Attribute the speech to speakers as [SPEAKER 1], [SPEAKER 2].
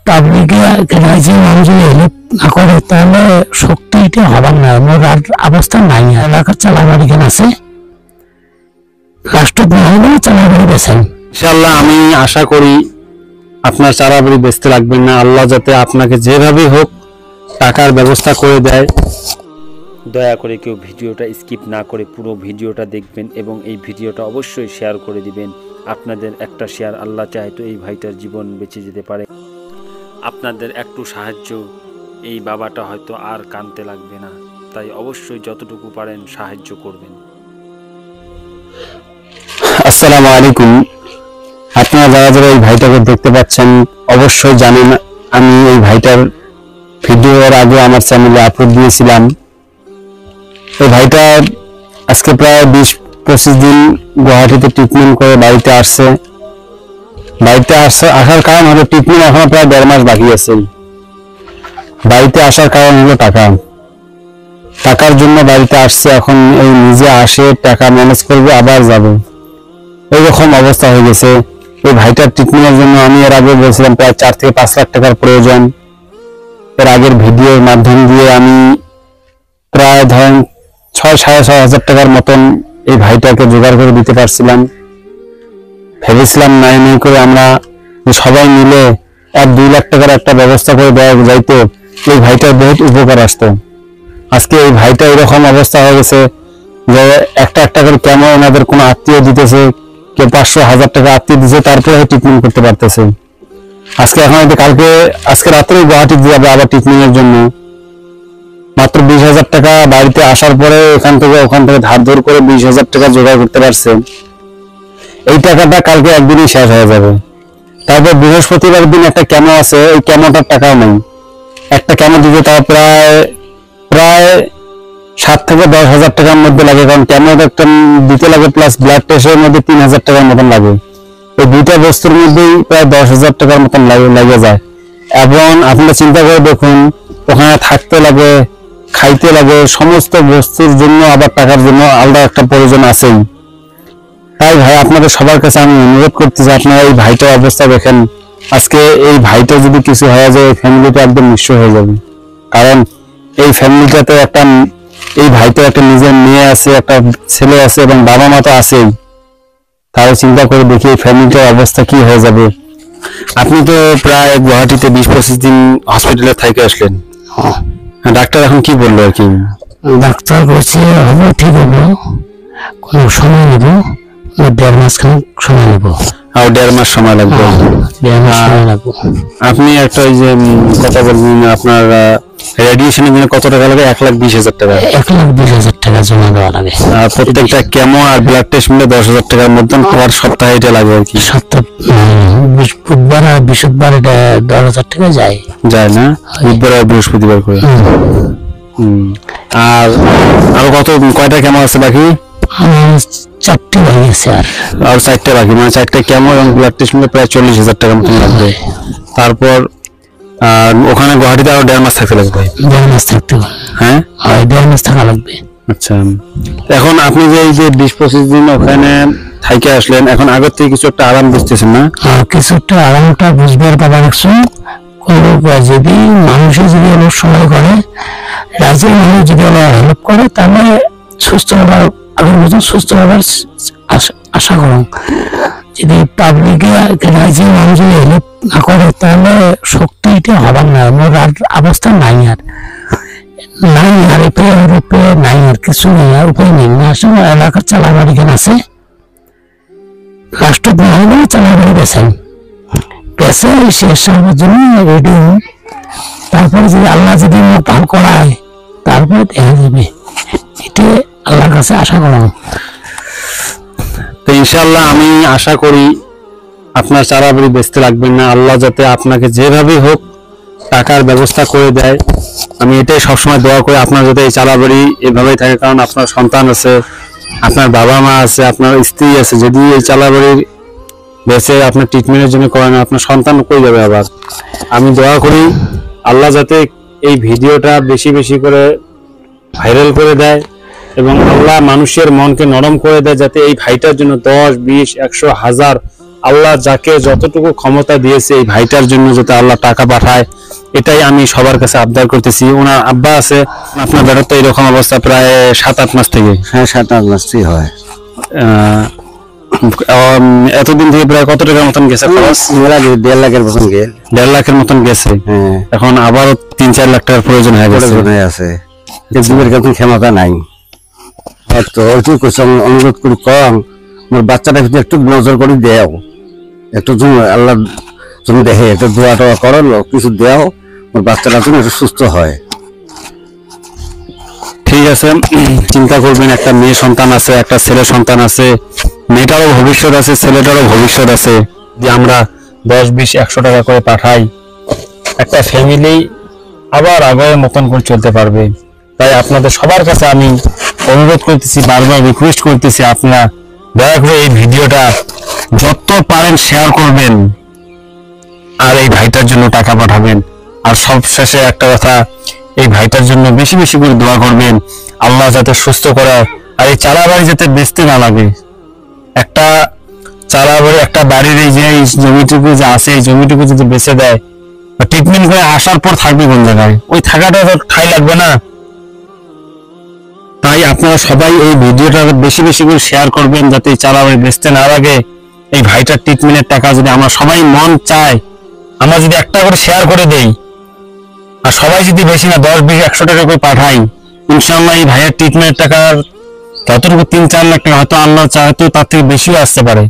[SPEAKER 1] পাবলিকে রাজি মানুষ হেল্প না করে তাহলে শক্তিটা হবার না, মোর আর অবস্থা নাই। এলাকার চালাবাড়ি কেন আছে, রাষ্ট্র হলে চালাবাড়ি বেছেন।
[SPEAKER 2] ইনশাআল্লাহ আমি আশা করি আপনার চারাবাড়ি বেচতে লাগবেন না, আল্লাহ যাতে আপনাকে যেভাবে হোক টাকার ব্যবস্থা করে দেয়।
[SPEAKER 3] দয়া করে কেউ ভিডিওটা স্কিপ না করে পুরো ভিডিওটা দেখবেন এবং এই ভিডিওটা অবশ্যই শেয়ার করে দিবেন। আপনাদের একটা শেয়ার আল্লাহ চাহে তো এই ভাইটার জীবন বেঁচে যেতে পারে। আপনাদের একটু সাহায্য এই বাবাটা হয়তো আর কাঁদতে লাগবে না, তাই অবশ্যই যতটুকু পারেন সাহায্য করবেন।
[SPEAKER 2] আসসালামু আলাইকুম। আপনারা যারা যারা এই ভাইটাকে দেখতে পাচ্ছেন অবশ্যই জানেন আমি এই ভাইটার ভিডিওর আগে আমার চ্যানেলে আপলোড দিয়েছিলাম। এই ভাইটা আজকে প্রায় 20-25 দিন গুয়াহাটিতে ট্রিটমেন্ট করে বাড়িতে আসছে। আসার কারণ হলো ট্রিটমেন্ট এখনো প্রায় 1.5 মাস বাকি আছে। বাড়িতে আসার কারণ হলো টাকার জন্য বাড়িতে আসছে। এখন এই নিজে আসে, টাকা ম্যানেজ করবে, আবার যাবে, এইরকম অবস্থা হয়ে গেছে। এই ভাইটার ট্রিটমেন্টের জন্য আমি এর আগে বলছিলাম প্রায় 4 থেকে 5 লাখ টাকার প্রয়োজন। এর আগের ভিডিওর মাধ্যম দিয়ে আমি প্রায় ধরেন 6-6.5 হাজার টাকার মতন এই ভাইটাকে জোগাড় করে দিতে পারছিলাম। ভেবেছিলাম নাই করে আমরা সবাই মিলে 1-2 লাখ টাকার একটা ব্যবস্থা করে দেওয়া যাইতো, এই ভাইটার বহুত উপকার আসতো। আজকে এই ভাইটা এরকম অবস্থা হয়ে গেছে যে একটা করে কেমন ওনাদের কোনো আত্মীয় দিতেছে, কেউ 500-1000 টাকা আত্মীয় দিচ্ছে, তারপরে ট্রিটমেন্ট করতে পারতেছে। আজকে রাত্রে গুয়াহাটি যাবে আবার ট্রিটমেন্টের জন্য। মাত্র 20,000 টাকা বাড়িতে আসার পরে ওখান থেকে ধার করে 20,000 টাকা জোগাড় করতে পারছে। এই টাকাটা কালকে একদিনই শেষ হয়ে যাবে। তারপর বৃহস্পতিবার দিন একটা কেমো আছে, ওই কেমোটার টাকাও নেই। একটা কেমো দিতে তাও প্রায় 7 থেকে 10,000 টাকার মধ্যে লাগে, কারণ কেমো একটা দিতে লাগে প্লাস ব্লাড টেস্টের মধ্যে 3,000 টাকার মতন লাগে। এই দুইটা বস্তুর মধ্যেই প্রায় 10,000 টাকার মতন লেগে যায়। এবং আপনারা চিন্তা করে দেখুন, ওখানে থাকতে লাগে, খাইতে লাগে, সমস্ত বস্তুর জন্য আবার টাকার জন্য আলাদা একটা প্রয়োজন আছেই। তাই ভাই আপনাদের সবার কাছে আমি অনুরোধ করতেছি, আপনারা এই ভাইটার অবস্থা দেখেন। আজকে এই ভাইটা যদি কিছু হয়ে যায়, এই ফ্যামিলিটা একদম নিঃস্ব হয়ে যাবে। কারণ এই ফ্যামিলিটাতে এই ভাইটা একটা নিজের মেয়ে আছে, একটা ছেলে আছে এবং বাবা মা তো আছেই। তাহলে চিন্তা করে দেখি এই ফ্যামিলিটার অবস্থা কি হয়ে যাবে। আপনি তো প্রায় গুয়াহাটিতে 20-25 দিন হসপিটালে থেকে আসলেন। ডাক্তার এখন কি বললো আর কি?
[SPEAKER 1] ডাক্তার বলছে হবো, ঠিক হবো, কোনো সময় নেবো, 1.5 মাস সময় নেবো।
[SPEAKER 2] আর 1.5 মাস সময় লাগবে।
[SPEAKER 1] 1.5 মাস সময় লাগবে।
[SPEAKER 2] আপনি একটা ওই যে কথা বলবেন, আপনার রেডিয়েশনের জন্য কত টাকা লাগে? 1,20,000 টাকা।
[SPEAKER 1] 1,20,000 টাকা জমা দেওয়া লাগে।
[SPEAKER 2] আর প্রত্যেকটা কেমো আর ব্লাড টেস্ট মিলে 10,000 টাকার মতন পর সপ্তাহে এটা লাগবে আর কি।
[SPEAKER 1] বুধবার আর বৃহস্পতিবার 10,000 টাকা যায়
[SPEAKER 2] না? বুধবার আর বৃহস্পতিবার করে। আর আরো কয়টা কেমো আছে বাকি?
[SPEAKER 1] 4টে বাকি আছে।
[SPEAKER 2] আর 4টে বাকি, মানে 4টে কেমো এবং ব্লাড টেস্ট মিলে প্রায় 40,000 টাকার মতন লাগবে। তারপর ওখানে গুয়াহাটিতে আরো 1.5 মাস থাকতে লাগবে।
[SPEAKER 1] 1.5 মাস থাকতে হবে।
[SPEAKER 2] হ্যাঁ,
[SPEAKER 1] 1.5 মাস থাকা লাগবে।
[SPEAKER 2] আচ্ছা, এখন আপনি যে এই যে 20-25 দিন ওখানে থাইকে আসলেন, এখন আগের থেকে কিছু একটা আরাম বুঝতেছেন না?
[SPEAKER 1] কিছু একটা আরামটা বুঝবার পাবা রাখছো। যদি মানুষের যদি অনেক সময় করে, রাজ্যের মানুষ যদি হেল্প করে, তাহলে সুস্থ হবার, আগের মতন সুস্থ হবার আশা করো। যদি পাবলিকে রাজ্যের মানুষ যদি হেল্প না করে, তাহলে শক্তিটা হবার না, মোর আর অবস্থা নাই। আর নাই আর কিছু নেই, আর উপায় নেই। না আসলে এলাকার চালাবাড়ি কেন আছে, রাষ্ট্র হলে চালাবাড়ি বেছেন শেষ হওয়ার জন্য রেডি। তারপরে যদি আল্লাহ যদি মুখ ভালো করায়, তারপরে দেখা যাবে। এটা আল্লাহর কাছে আশা করা।
[SPEAKER 2] তো ইনশাআল্লাহ আমি আশা করি আপনার চারাবাড়ি বেচতে লাগবেন না, আল্লাহ যাতে আপনাকে যেভাবে হোক টাকার ব্যবস্থা করে দেয়। আমি এটাই সবসময় দোয়া করি, আপনার যাতে এই চারাবাড়ি এভাবেই থাকে। কারণ আপনার সন্তান আছে, আপনার বাবা মা আছে, আপনার স্ত্রী আছে। যদি এই চারাবাড়ির বেঁচে আপনার ট্রিটমেন্টের জন্য করেন, আপনার সন্তান কই যাবে আবার। আমি দোয়া করি আল্লাহ যাতে এই ভিডিওটা বেশি বেশি করে ভাইরাল করে দেয় এবং আল্লাহ মানুষের মনকে নরম করে দেয়, যাতে এই ভাইটার জন্য 10, 20, 100, 1000 আল্লাহ যাকে যতটুকু ক্ষমতা দিয়েছে এই ভাইটার জন্য যাতে আল্লাহ টাকা পাঠায়, এটাই আমি সবার কাছে আবদার করতেছি। ওনার আব্বা আছে, আপনার বেটার তো এরকম অবস্থা প্রায় 7-8 মাস থেকে।
[SPEAKER 4] হ্যাঁ 7-8 মাসই হয়।
[SPEAKER 2] এতদিন থেকে প্রায় কত টাকার মতন গেছে খরচ?
[SPEAKER 4] 1.5 লাখের মতন গেল।
[SPEAKER 2] 1.5 লাখের মতন গেছে।
[SPEAKER 4] হ্যাঁ,
[SPEAKER 2] এখন আবারও 3-4 লাখ টাকার প্রয়োজন হয়ে গেছে।
[SPEAKER 4] আছে জীবের কাছে ক্ষমতা নাই। তো ওইটুকু করছে, অনুরোধ করি কম মোর বাচ্চাটা একটু নজর করে দেও, একটু আল্লাহ তুমি দেখে একটু দোয়া টোয়া করো, কিছু দেও, মোর বাচ্চাটা তুমি একটু সুস্থ হয়।
[SPEAKER 2] ঠিক আছে, চিন্তা করবেন, একটা মেয়ে সন্তান আছে, একটা ছেলে সন্তান আছে, মেয়েটারও ভবিষ্যৎ আছে, ছেলেটারও ভবিষ্যৎ আছে। যে আমরা 10-20-100 টাকা করে পাঠাই, একটা ফ্যামিলি আবার আগের মতন করে চলতে পারবে। তাই আপনাদের সবার কাছে আমি অনুরোধ করতেছি, বারবার রিকোয়েস্ট করতেছি, আপনারা দয়া করে এই ভিডিওটা যত পারেন শেয়ার করবেন আর এই ভাইটার জন্য টাকা পাঠাবেন। আর সব শেষে একটা কথা, এই ভাইটার জন্য বেশি বেশি করে দোয়া করবেন, আল্লাহ যাতে সুস্থ করে, আর এই চালা বাড়ি যাতে বেচতে না লাগে। একটা চালা বাড়ি, একটা বাড়ির এই যে জমিটুকু যে আছে, এই জমিটুকু যদি বেচে দেয়, ট্রিটমেন্ট করে আসার পর থাকবে কোন জায়গায়? ওই থাকাটা তো ঠাই লাগবে না। তাই আপনারা সবাই এই ভিডিওটা বেশি বেশি করে শেয়ার করবেন, যাতে এই চালা বাড়ি বেচতে না লাগে। এই ভাইটার ট্রিটমেন্টের টাকা যদি আমরা সবাই মন চায়, আমরা যদি একটা করে শেয়ার করে দেই, আর সবাই যদি বেশি না 10-20-100 টাকা করে পাঠাই, ইনশাআল্লাহ এই ভাইয়ের ট্রিটমেন্টের টাকার যতটুকু 3-4 লাখ টাকা হয়তো আল্লাহ চায় তো তার থেকে বেশিও আসতে পারে।